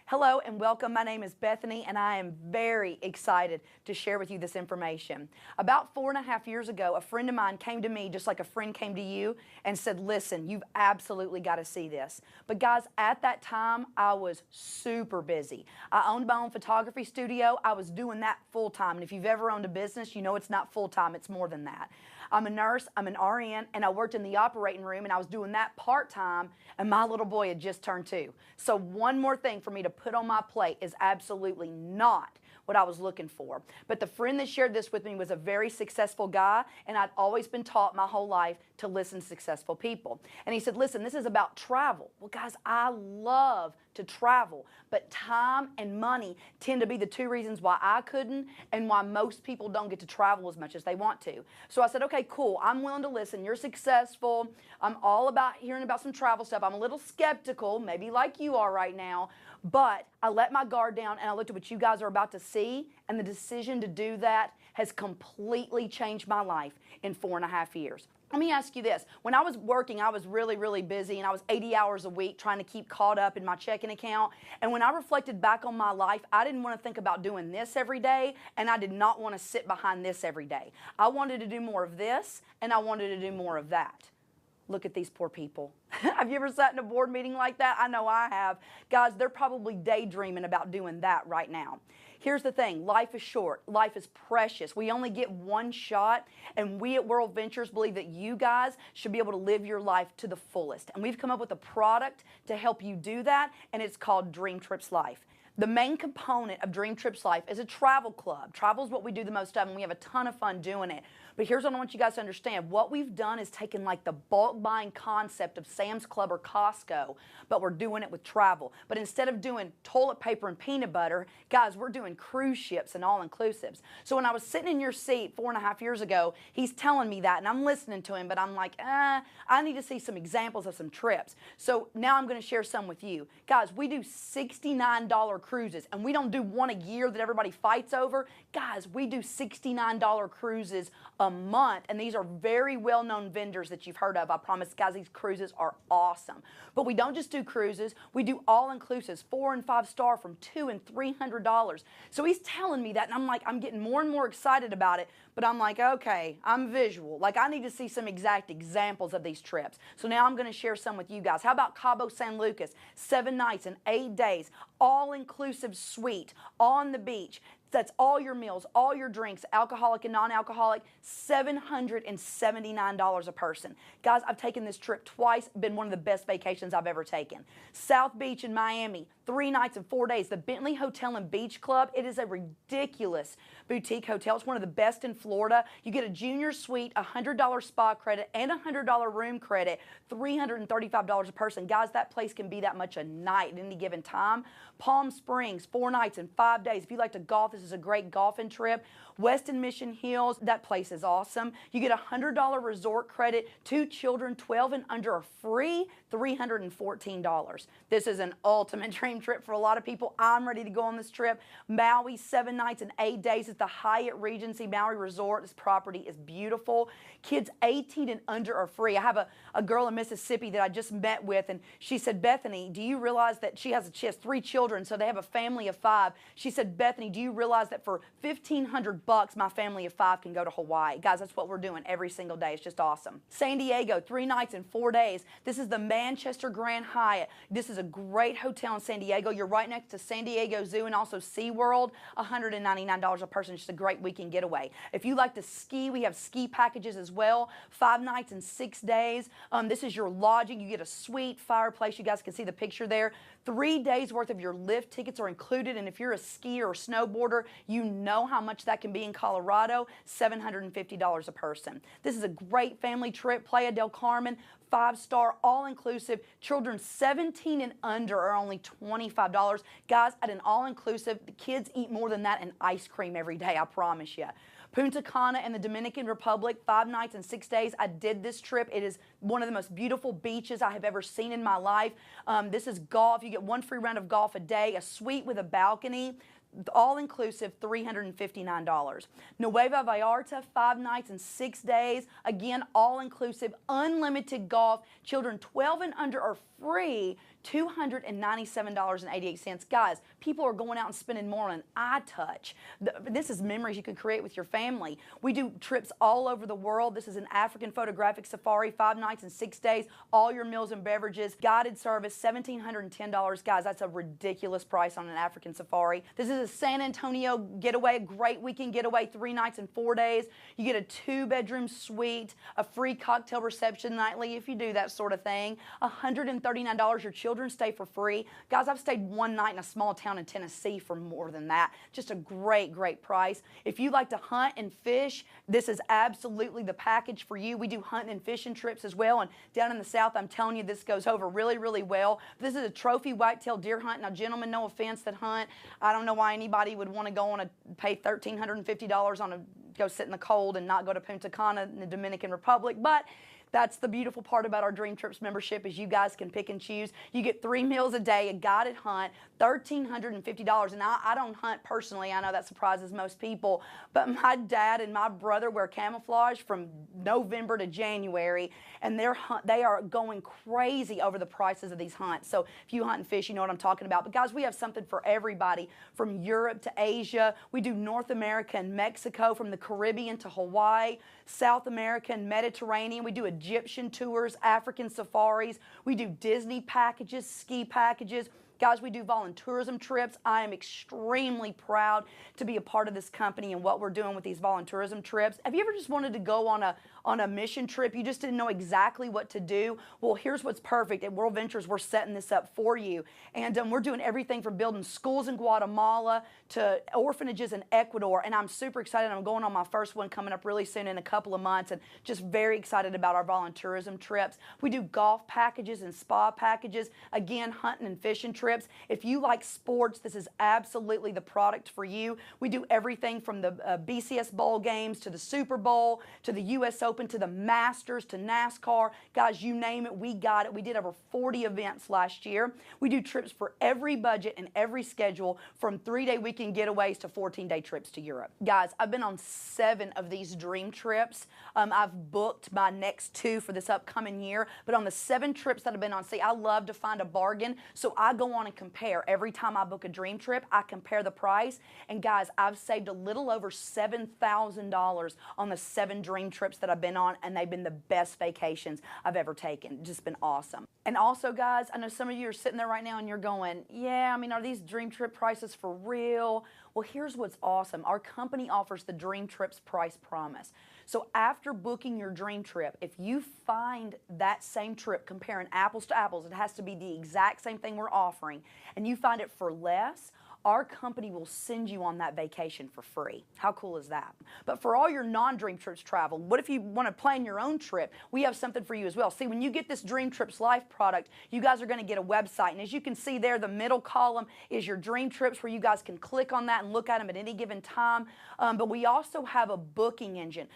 Hello and welcome. My name is Bethany and I am very excited to share with you this information. About 4.5 years ago, a friend of mine came to me just like a friend came to you and said, listen, you've absolutely got to see this. But guys, at that time, I was super busy. I owned my own photography studio. I was doing that full time. And if you've ever owned a business, you know it's not full time, it's more than that. I'm a nurse, I'm an RN, and I worked in the operating room and I was doing that part-time, and my little boy had just turned 2. So one more thing for me to put on my plate is absolutely not what I was looking for. But the friend that shared this with me was a very successful guy, and I'd always been taught my whole life to listen to successful people. And he said, listen, this is about travel. Well, guys, I love to travel, but time and money tend to be the two reasons why I couldn't and why most people don't get to travel as much as they want to. So I said, okay, cool, I'm willing to listen. You're successful. I'm all about hearing about some travel stuff. I'm a little skeptical, maybe like you are right now, but I let my guard down and I looked at what you guys are about to see, and the decision to do that has completely changed my life in 4.5 years. Let me ask you this. When I was working, I was really busy, and I was 80 hours a week trying to keep caught up in my checking account. And when I reflected back on my life, I didn't want to think about doing this every day, and I did not want to sit behind this every day. I wanted to do more of this, and I wanted to do more of that. Look at these poor people. Have you ever sat in a board meeting like that? I know I have. Guys, they're probably daydreaming about doing that right now. Here's the thing. Life is short. Life is precious. We only get one shot, and we at World Ventures believe that you guys should be able to live your life to the fullest. And we've come up with a product to help you do that, and it's called Dream Trips Life. The main component of Dream Trips Life is a travel club. Travel is what we do the most of, and we have a ton of fun doing it. But here's what I want you guys to understand. What we've done is taken like the bulk buying concept of Sam's Club or Costco, but we're doing it with travel. But instead of doing toilet paper and peanut butter, guys, we're doing cruise ships and all-inclusives. So when I was sitting in your seat 4.5 years ago, he's telling me that, and I'm listening to him, but I'm like, I need to see some examples of some trips. So now I'm going to share some with you. Guys, we do $69 cruises, and we don't do one a year that everybody fights over. Guys, we do $69 cruises a month, and these are very well-known vendors that you've heard of. I promise, guys, these cruises are awesome. But we don't just do cruises, we do all-inclusives, 4- and 5-star from $200 and $300. So he's telling me that, and I'm like, I'm getting more and more excited about it, but I'm like, okay, I'm visual. Like, I need to see some exact examples of these trips. So now I'm going to share some with you guys. How about Cabo San Lucas, 7 nights and 8 days, all-inclusive suite on the beach. That's all your meals, all your drinks, alcoholic and non-alcoholic, $779 a person. Guys, I've taken this trip twice, been one of the best vacations I've ever taken. South Beach in Miami, 3 nights and 4 days. The Bentley Hotel and Beach Club, it is a ridiculous boutique hotel. It's one of the best in Florida. You get a junior suite, $100 spa credit, and $100 room credit, $335 a person. Guys, that place can be that much a night at any given time. Palm Springs, 4 nights and 5 days. If you like to golf, this is a great golfing trip. Westin Mission Hills, that place is awesome. You get a $100 resort credit. 2 children, 12 and under, are free, $314. This is an ultimate dream trip for a lot of people. I'm ready to go on this trip. Maui, 7 nights and 8 days at the Hyatt Regency Maui Resort. This property is beautiful. Kids 18 and under are free. I have a girl in Mississippi that I just met with, and she said, Bethany, do you realize that she has 3 children, so they have a family of 5. She said, Bethany, do you realize that for $1,500, my family of 5 can go to Hawaii? Guys, that's what we're doing every single day. It's just awesome. San Diego, 3 nights and 4 days. This is the Manchester Grand Hyatt. This is a great hotel in San Diego. You're right next to San Diego Zoo and also SeaWorld. $199 a person. Just a great weekend getaway. If you like to ski, we have ski packages as well. 5 nights and 6 days. This is your lodging. You get a suite, fireplace. You guys can see the picture there. 3 days worth of your lift tickets are included, and if you're a skier or snowboarder, you know how much that can be in Colorado, $750 a person. This is a great family trip. Playa del Carmen, 5-star, all-inclusive. Children 17 and under are only $25. Guys, at an all-inclusive, the kids eat more than that in ice cream every day, I promise you. Punta Cana in the Dominican Republic, 5 nights and 6 days. I did this trip. It is one of the most beautiful beaches I have ever seen in my life. This is golf. You get 1 free round of golf a day, a suite with a balcony. all-inclusive, $359. Nueva Vallarta, 5 nights and 6 days. Again, all-inclusive, unlimited golf. Children 12 and under are free, $297.88. Guys, people are going out and spending more on an iTouch. This is memories you can create with your family. We do trips all over the world. This is an African photographic safari, 5 nights and 6 days, all your meals and beverages, guided service, $1,710. Guys, that's a ridiculous price on an African safari. This is a San Antonio getaway, a great weekend getaway, 3 nights and 4 days. You get a 2-bedroom suite, a free cocktail reception nightly if you do that sort of thing. $139. Your children stay for free. Guys, I've stayed 1 night in a small town in Tennessee for more than that. Just a great, great price. If you like to hunt and fish, this is absolutely the package for you. We do hunting and fishing trips as well. And down in the South, I'm telling you, this goes over really, really well. This is a trophy whitetail deer hunt. Now, gentlemen, no offense that hunt. I don't know why anybody would want to go on pay $1,350 go sit in the cold and not go to Punta Cana in the Dominican Republic. But that's the beautiful part about our Dream Trips membership is you guys can pick and choose. You get 3 meals a day, a guided hunt, $1,350. And I don't hunt personally. I know that surprises most people. But my dad and my brother wear camouflage from November to January. And they are going crazy over the prices of these hunts. So if you hunt and fish, you know what I'm talking about. But guys, we have something for everybody from Europe to Asia. We do North America and Mexico, from the Caribbean to Hawaii, South America and Mediterranean. We do Egyptian tours, African safaris. We do Disney packages, ski packages. Guys, we do voluntourism trips. I am extremely proud to be a part of this company and what we're doing with these voluntourism trips. Have you ever just wanted to go on a mission trip? You just didn't know exactly what to do? Well, here's what's perfect. At World Ventures, we're setting this up for you. And we're doing everything from building schools in Guatemala to orphanages in Ecuador. And I'm super excited. I'm going on my first one coming up really soon in a couple of months, and just very excited about our voluntourism trips. We do golf packages and spa packages. Again, hunting and fishing trips. If you like sports, this is absolutely the product for you. We do everything from the BCS Bowl games to the Super Bowl to the U.S. Open to the Masters to NASCAR. Guys, you name it, we got it. We did over 40 events last year. We do trips for every budget and every schedule, from 3-day weekend getaways to 14-day trips to Europe. Guys, I've been on 7 of these dream trips. I've booked my next 2 for this upcoming year. But on the 7 trips that I've been on, see, I love to find a bargain. So I go on and compare. Every time I book a dream trip, I compare the price. And guys, I've saved a little over $7,000 on the 7 dream trips that I've been on, and they've been the best vacations I've ever taken. Just been awesome. And also, guys, I know some of you are sitting there right now and you're going, yeah, I mean, are these dream trip prices for real? Well, here's what's awesome. Our company offers the Dream Trips Price Promise. So after booking your dream trip, if you find that same trip, comparing apples to apples, it has to be the exact same thing we're offering, and you find it for less, our company will send you on that vacation for free. How cool is that? But for all your non-Dream Trips travel, what if you want to plan your own trip? We have something for you as well. See, when you get this Dream Trips Life product, you guys are going to get a website. And as you can see there, the middle column is your Dream Trips, where you guys can click on that and look at them at any given time. But we also have a booking engine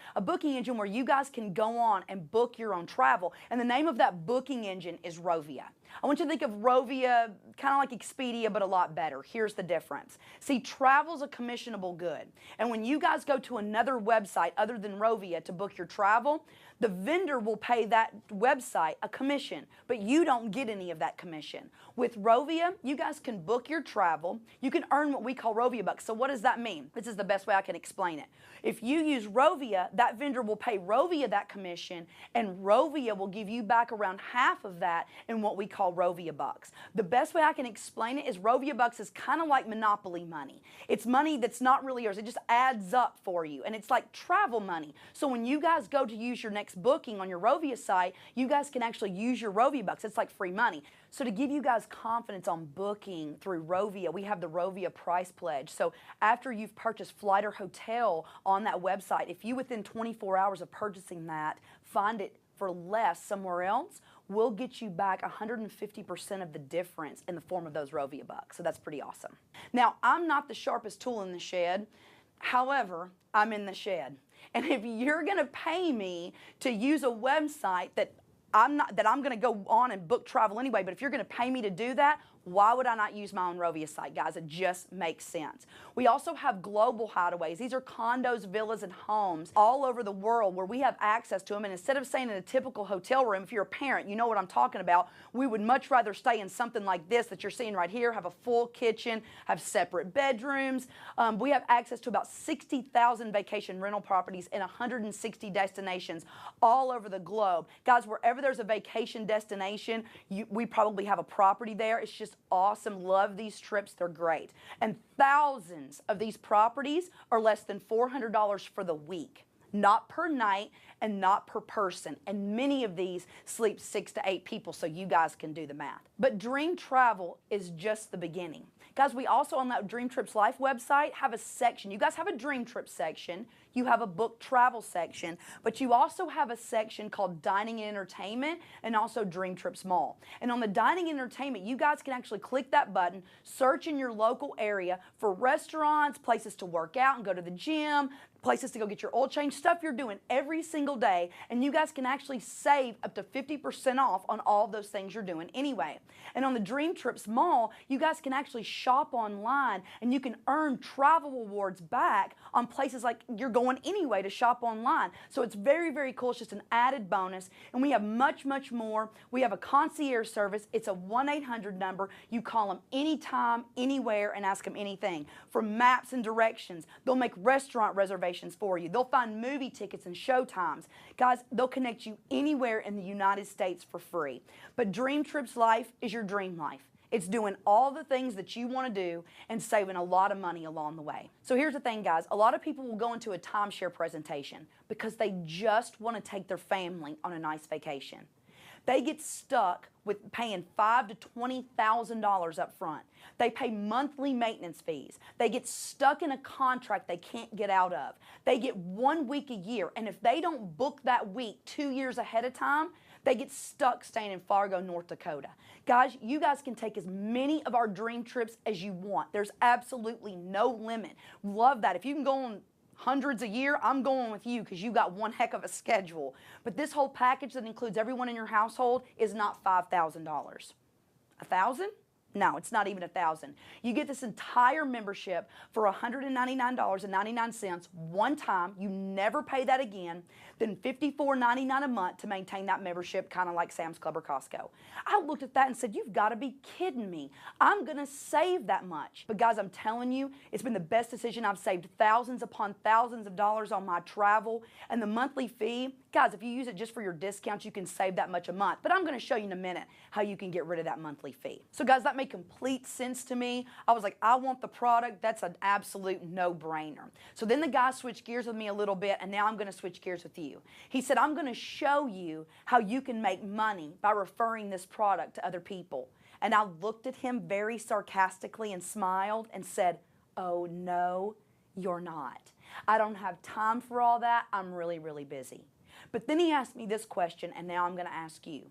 where you guys can go on and book your own travel. And the name of that booking engine is Rovia. I want you to think of Rovia kind of like Expedia, but a lot better. Here's the difference. See, travel's a commissionable good. And when you guys go to another website other than Rovia to book your travel, the vendor will pay that website a commission, but you don't get any of that commission. With Rovia, you guys can book your travel. You can earn what we call Rovia bucks. So what does that mean? This is the best way I can explain it. If you use Rovia, that vendor will pay Rovia that commission, and Rovia will give you back around half of that in what we call Rovia bucks. The best way I can explain it is Rovia bucks is kind of like Monopoly money. It's money that's not really yours. It just adds up for you, and it's like travel money. So when you guys go to use your next booking on your Rovia site, you guys can actually use your Rovia bucks. It's like free money. So to give you guys confidence on booking through Rovia, we have the Rovia Price Pledge. So after you've purchased flight or hotel on that website, if you within 24 hours of purchasing that find it for less somewhere else, we'll get you back 150% of the difference in the form of those Rovia bucks. So that's pretty awesome. Now, I'm not the sharpest tool in the shed. However, I'm in the shed. And if you're going to pay me to use a website that I'm going to go on and book travel anyway, but if you're going to pay me to do that, Why would I not use my own Rovia site, guys? It just makes sense. We also have global hideaways. These are condos, villas, and homes all over the world where we have access to them. And instead of staying in a typical hotel room, if you're a parent, you know what I'm talking about. We would much rather stay in something like this that you're seeing right here, have a full kitchen, have separate bedrooms. We have access to about 60,000 vacation rental properties in 160 destinations all over the globe. Guys, wherever there's a vacation destination, we probably have a property there. It's just awesome. Love these trips. They're great. And thousands of these properties are less than $400 for the week. Not per night and not per person. And many of these sleep 6 to 8 people, so you guys can do the math. But Dream Travel is just the beginning. Guys, we also on that Dream Trips Life website have a section. You guys have a Dream Trip section. You have a book travel section, but you also have a section called Dining and Entertainment and also Dream Trips Mall. And on the Dining and Entertainment, you guys can actually click that button, search in your local area for restaurants, places to work out and go to the gym, places to go get your oil change, stuff you're doing every single day, and you guys can actually save up to 50% off on all those things you're doing anyway. And on the Dream Trips Mall, you guys can actually shop online and you can earn travel rewards back on places like you're going anyway to shop online. So it's very, very cool. It's just an added bonus. And we have much, much more. We have a concierge service. It's a 1-800 number. You call them anytime, anywhere, and ask them anything. From maps and directions, they'll make restaurant reservations for you. They'll find movie tickets and show times. Guys, they'll connect you anywhere in the United States for free. But Dream Trips Life is your dream life. It's doing all the things that you want to do and saving a lot of money along the way. So here's the thing, guys. A lot of people will go into a timeshare presentation because they just want to take their family on a nice vacation. They get stuck with paying $5,000 to $20,000 up front. They pay monthly maintenance fees. They get stuck in a contract they can't get out of. They get 1 week a year, and if they don't book that week 2 years ahead of time, they get stuck staying in Fargo, North Dakota. Guys, you guys can take as many of our dream trips as you want. There's absolutely no limit. Love that. If you can go on hundreds a year, I'm going with you because you got one heck of a schedule. But this whole package that includes everyone in your household is not $5,000. $1,000? No, it's not even $1,000. You get this entire membership for $199.99 one time. You never pay that again. Then $54.99 a month to maintain that membership, kind of like Sam's Club or Costco. I looked at that and said, you've got to be kidding me. I'm going to save that much. But guys, I'm telling you, it's been the best decision. I've saved thousands upon thousands of dollars on my travel. And the monthly fee, guys, if you use it just for your discounts, you can save that much a month. But I'm going to show you in a minute how you can get rid of that monthly fee. So guys, that made complete sense to me. I was like, I want the product. That's an absolute no-brainer. So then the guy switched gears with me a little bit, and now I'm going to switch gears with you. He said, I'm going to show you how you can make money by referring this product to other people. And I looked at him very sarcastically and smiled and said, oh, no, you're not. I don't have time for all that. I'm really, really busy. But then he asked me this question, and now I'm going to ask you.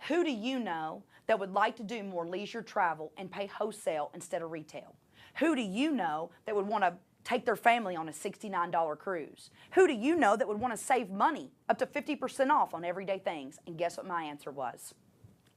Who do you know that would like to do more leisure travel and pay wholesale instead of retail? Who do you know that would want to take their family on a $69 cruise? Who do you know that would want to save money up to 50% off on everyday things? And guess what my answer was?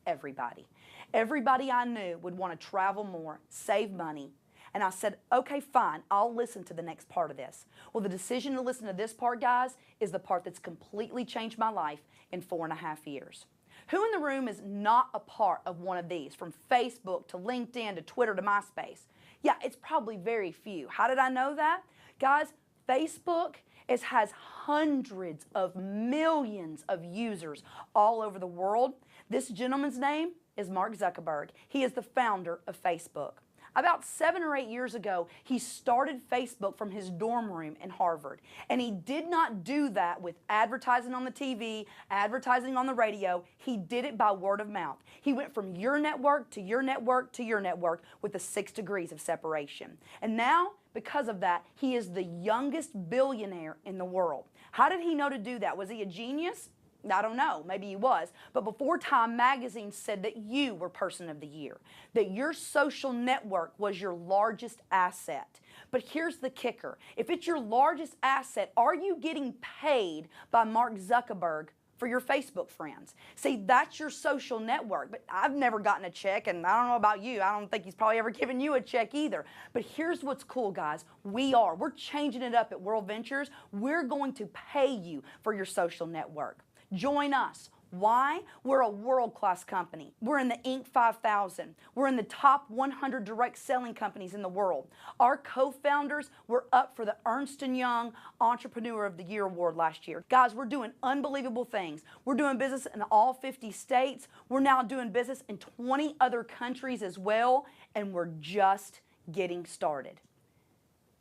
Everybody. Everybody I knew would want to travel more, save money. And I said, okay, fine, I'll listen to the next part of this. Well, the decision to listen to this part, guys, is the part that's completely changed my life in 4.5 years. Who in the room is not a part of one of these, from Facebook to LinkedIn to Twitter to MySpace? Yeah, it's probably very few. How did I know that? Guys, Facebook has hundreds of millions of users all over the world. This gentleman's name is Mark Zuckerberg. He is the founder of Facebook. About 7 or 8 years ago, he started Facebook from his dorm room in Harvard. And he did not do that with advertising on the TV, advertising on the radio. He did it by word of mouth. He went from your network to your network to your network with the 6 degrees of separation. And now, because of that, he is the youngest billionaire in the world. How did he know to do that? Was he a genius? I don't know, maybe he was, but before Time Magazine said that you were Person of the Year, that your social network was your largest asset. But here's the kicker. If it's your largest asset, are you getting paid by Mark Zuckerberg for your Facebook friends. See, that's your social network. But I've never gotten a check, and I don't know about you. I don't think he's probably ever given you a check either. But here's what's cool, guys. We're changing it up at World Ventures. We're going to pay you for your social network. Join us. Why? We're a world-class company. We're in the Inc. 5000. We're in the top 100 direct selling companies in the world. Our co-founders were up for the Ernst & Young Entrepreneur of the Year award last year. Guys, we're doing unbelievable things. We're doing business in all 50 states. We're now doing business in 20 other countries as well, and we're just getting started.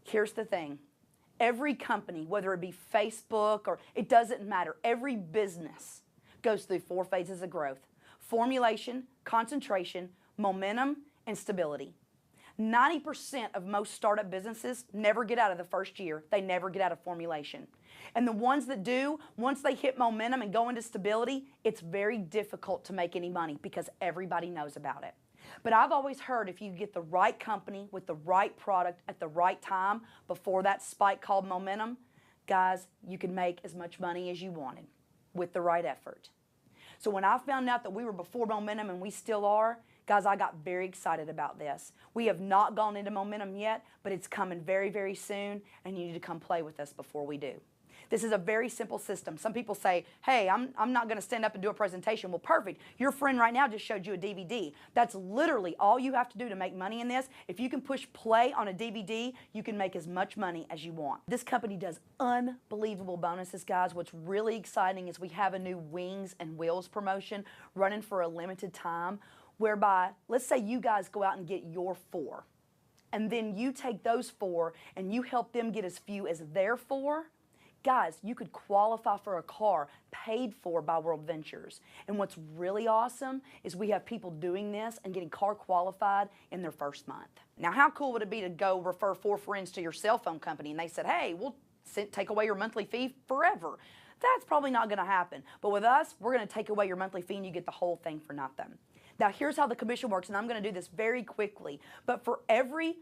Here's the thing. Every company, whether it be Facebook or it doesn't matter, every business goes through 4 phases of growth: formulation, concentration, momentum, and stability. 90% of most startup businesses never get out of the first year. They never get out of formulation. And the ones that do, once they hit momentum and go into stability, it's very difficult to make any money because everybody knows about it. But I've always heard if you get the right company with the right product at the right time before that spike called momentum, guys, you can make as much money as you wanted with the right effort. So when I found out that we were before momentum, and we still are, guys, I got very excited about this. We have not gone into momentum yet, but it's coming very, very soon, and you need to come play with us before we do. This is a very simple system. Some people say, hey, I'm not going to stand up and do a presentation. Well, perfect. Your friend right now just showed you a DVD. That's literally all you have to do to make money in this. If you can push play on a DVD, you can make as much money as you want. This company does unbelievable bonuses, guys. What's really exciting is we have a new Wings and Wheels promotion running for a limited time, whereby, let's say you guys go out and get your 4, and then you take those 4 and you help them get as few as their 4. Guys, you could qualify for a car paid for by World Ventures. And what's really awesome is we have people doing this and getting car qualified in their first month. Now, how cool would it be to go refer 4 friends to your cell phone company and they said, hey, we'll take away your monthly fee forever? That's probably not going to happen. But with us, we're going to take away your monthly fee and you get the whole thing for nothing. Now, here's how the commission works, and I'm going to do this very quickly. But for every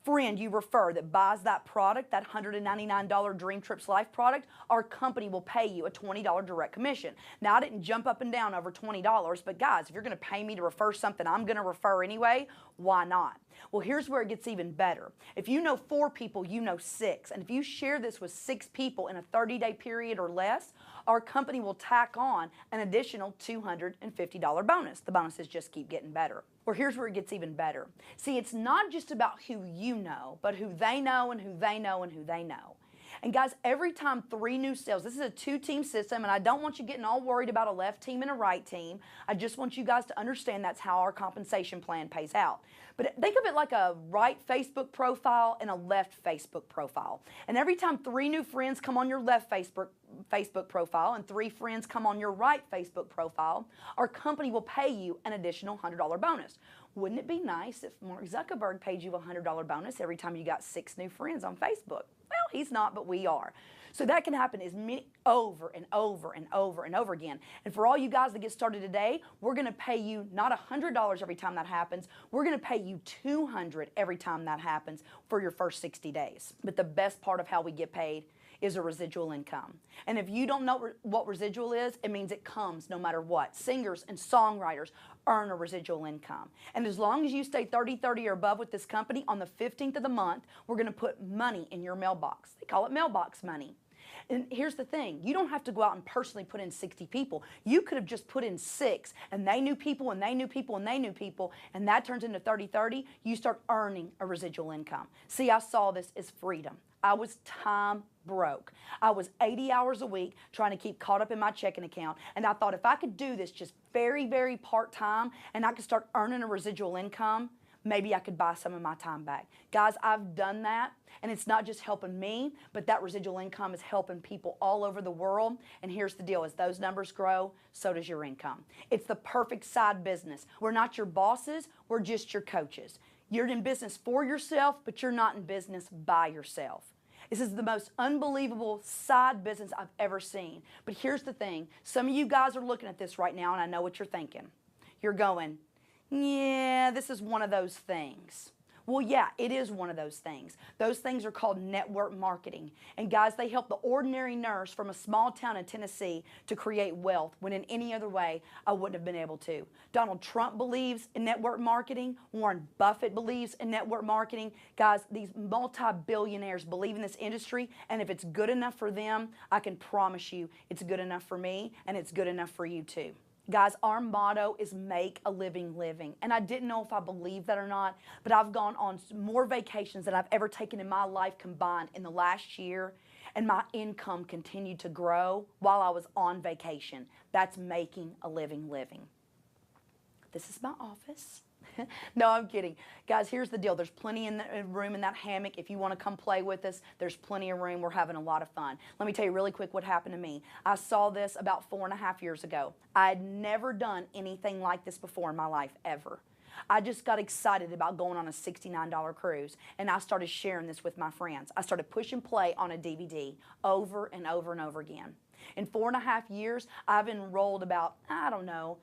friend you refer that buys that product, that $199 Dream Trips Life product, our company will pay you a $20 direct commission. Now, I didn't jump up and down over $20, but guys, if you're going to pay me to refer something I'm going to refer anyway, why not? Well, here's where it gets even better. If you know 4 people, you know 6. And if you share this with 6 people in a 30-day period or less, our company will tack on an additional $250 bonus. The bonuses just keep getting better. Or here's where it gets even better. See, it's not just about who you know, but who they know and who they know and who they know. And guys, every time 3 new sales, this is a 2-team system, and I don't want you getting all worried about a left team and a right team. I just want you guys to understand that's how our compensation plan pays out. But think of it like a right Facebook profile and a left Facebook profile. And every time 3 new friends come on your left Facebook profile and 3 friends come on your right Facebook profile, our company will pay you an additional $100 bonus. Wouldn't it be nice if Mark Zuckerberg paid you a $100 bonus every time you got 6 new friends on Facebook? Well, he's not, but we are. So that can happen over and over and over and over again. And for all you guys that get started today, we're going to pay you not $100 every time that happens. We're going to pay you $200 every time that happens for your first 60 days. But the best part of how we get paid is a residual income. And if you don't know what residual is, it means it comes no matter what. Singers and songwriters earn a residual income. And as long as you stay 30-30 or above with this company, on the 15th of the month, we're going to put money in your mailbox. They call it mailbox money. And here's the thing, you don't have to go out and personally put in 60 people. You could have just put in 6, and they knew people, and they knew people, and they knew people, and that turns into 30-30. You start earning a residual income. See, I saw this as freedom. I was time broke. I was 80 hours a week trying to keep caught up in my checking account, and I thought if I could do this just very, very part-time, and I could start earning a residual income, maybe I could buy some of my time back. Guys, I've done that, and it's not just helping me, but that residual income is helping people all over the world. And here's the deal, as those numbers grow, so does your income. It's the perfect side business. We're not your bosses, we're just your coaches. You're in business for yourself, but you're not in business by yourself. This is the most unbelievable side business I've ever seen. But here's the thing, some of you guys are looking at this right now, and I know what you're thinking. You're going, yeah, this is one of those things. Well, yeah, it is one of those things. Those things are called network marketing. And guys, they help the ordinary nurse from a small town in Tennessee to create wealth when in any other way I wouldn't have been able to. Donald Trump believes in network marketing. Warren Buffett believes in network marketing. Guys, these multi-billionaires believe in this industry, and if it's good enough for them, I can promise you it's good enough for me, and it's good enough for you too. Guys, our motto is make a living living. And I didn't know if I believed that or not, but I've gone on more vacations than I've ever taken in my life combined in the last year, and my income continued to grow while I was on vacation. That's making a living living. This is my office. No, I'm kidding. Guys, here's the deal. There's plenty in the room in that hammock. If you want to come play with us, there's plenty of room. We're having a lot of fun. Let me tell you really quick what happened to me. I saw this about 4.5 years ago. I had never done anything like this before in my life, ever. I just got excited about going on a $69 cruise, and I started sharing this with my friends. I started pushing play on a DVD over and over and over again. In 4.5 years, I've enrolled about, I don't know,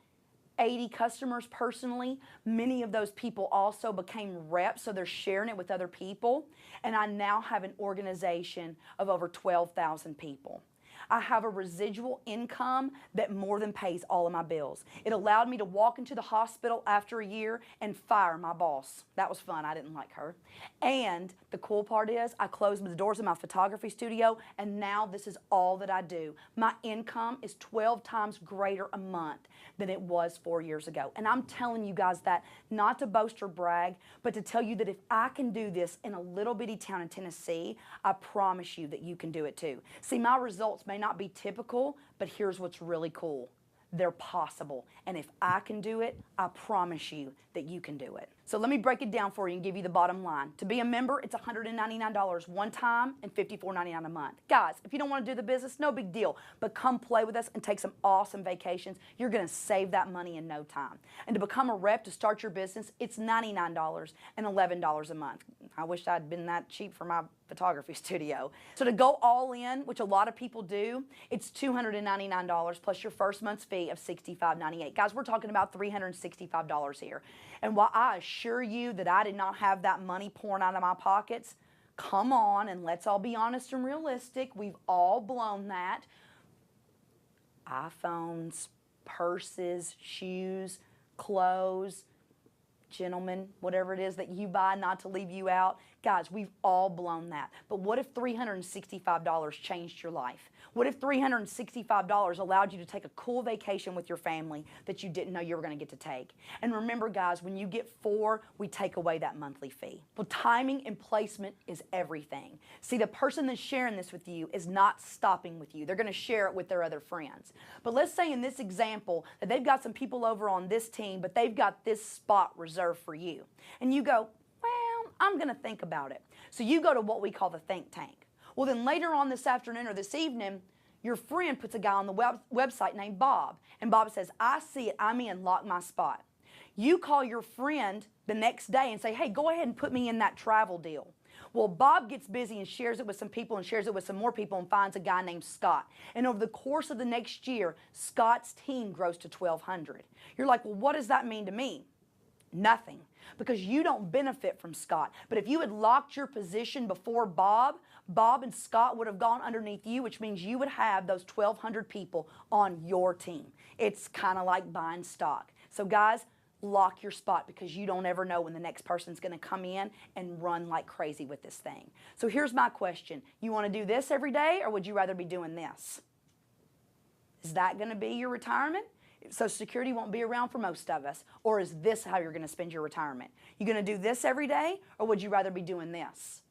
80 customers personally. Many of those people also became reps, so they're sharing it with other people. And I now have an organization of over 12,000 people. I have a residual income that more than pays all of my bills. It allowed me to walk into the hospital after a year and fire my boss. That was fun. I didn't like her. And the cool part is I closed the doors of my photography studio, and now this is all that I do. My income is 12 times greater a month than it was 4 years ago. And I'm telling you guys that not to boast or brag, but to tell you that if I can do this in a little bitty town in Tennessee, I promise you that you can do it too. See, my results may not be typical, but here's what's really cool. They're possible. And if I can do it, I promise you that you can do it. So let me break it down for you and give you the bottom line. To be a member, it's $199 one time and $54.99 a month. Guys, if you don't want to do the business, no big deal. But come play with us and take some awesome vacations. You're going to save that money in no time. And to become a rep to start your business, it's $99 and $11 a month. I wish I'd been that cheap for my photography studio. So to go all in, which a lot of people do, it's $299 plus your first month's fee of $65.98. Guys, we're talking about $365 here. And while I assure you that I did not have that money pouring out of my pockets, come on and let's all be honest and realistic. We've all blown that. iPhones, purses, shoes, clothes, gentlemen, whatever it is that you buy, not to leave you out. Guys, we've all blown that. But what if $365 changed your life? What if $365 allowed you to take a cool vacation with your family that you didn't know you were going to get to take? And remember, guys, when you get 4, we take away that monthly fee. Well, timing and placement is everything. See, the person that's sharing this with you is not stopping with you. They're going to share it with their other friends. But let's say in this example that they've got some people over on this team, but they've got this spot reserved for you. And you go, well, I'm going to think about it. So you go to what we call the think tank. Well, then later on this afternoon or this evening, your friend puts a guy on the website named Bob. And Bob says, I see it, I'm in, lock my spot. You call your friend the next day and say, hey, go ahead and put me in that travel deal. Well, Bob gets busy and shares it with some people and shares it with some more people and finds a guy named Scott. And over the course of the next year, Scott's team grows to 1,200. You're like, well, what does that mean to me? Nothing, because you don't benefit from Scott. But if you had locked your position before Bob, Bob and Scott would have gone underneath you, which means you would have those 1,200 people on your team. It's kind of like buying stock. So guys, lock your spot because you don't ever know when the next person's going to come in and run like crazy with this thing. So here's my question. You want to do this every day, or would you rather be doing this? Is that going to be your retirement? Social Security won't be around for most of us. Or is this how you're going to spend your retirement? You going to do this every day, or would you rather be doing this?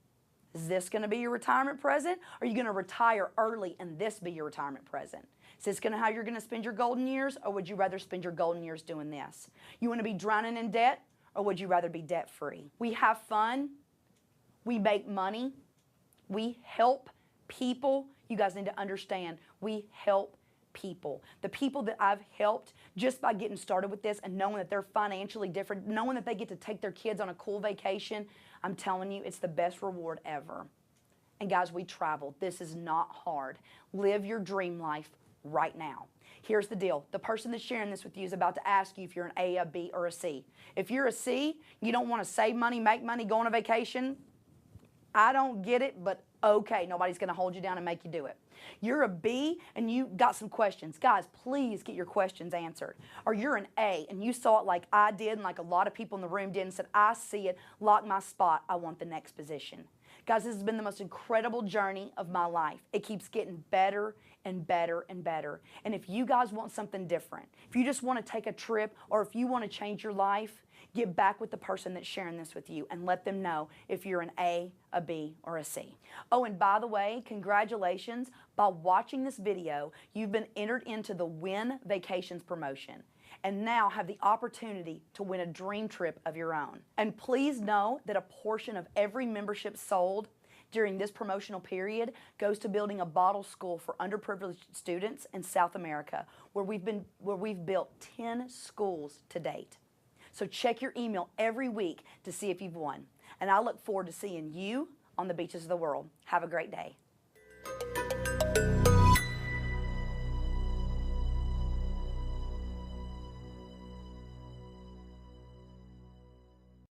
Is this going to be your retirement present? Or are you going to retire early and this be your retirement present? Is this going to how you're going to spend your golden years, or would you rather spend your golden years doing this? You want to be drowning in debt, or would you rather be debt-free? We have fun. We make money. We help people. You guys need to understand, we help people. The people that I've helped just by getting started with this and knowing that they're financially different, knowing that they get to take their kids on a cool vacation, I'm telling you, it's the best reward ever. And guys, we travel. This is not hard. Live your dream life right now. Here's the deal. The person that's sharing this with you is about to ask you if you're an A, a B, or a C. If you're a C, you don't want to save money, make money, go on a vacation. I don't get it, but okay, nobody's going to hold you down and make you do it. You're a B and you got some questions. Guys, please get your questions answered. Or you're an A and you saw it like I did and like a lot of people in the room did and said, I see it, lock my spot, I want the next position. Guys, this has been the most incredible journey of my life. It keeps getting better and better and better. And if you guys want something different, if you just want to take a trip or if you want to change your life, get back with the person that's sharing this with you and let them know if you're an A, a B, or a C. Oh, and by the way, congratulations. By watching this video, you've been entered into the Win Vacations promotion and now have the opportunity to win a dream trip of your own. And please know that a portion of every membership sold during this promotional period goes to building a bottle school for underprivileged students in South America, where we've built 10 schools to date. So check your email every week to see if you've won. And I look forward to seeing you on the beaches of the world. Have a great day.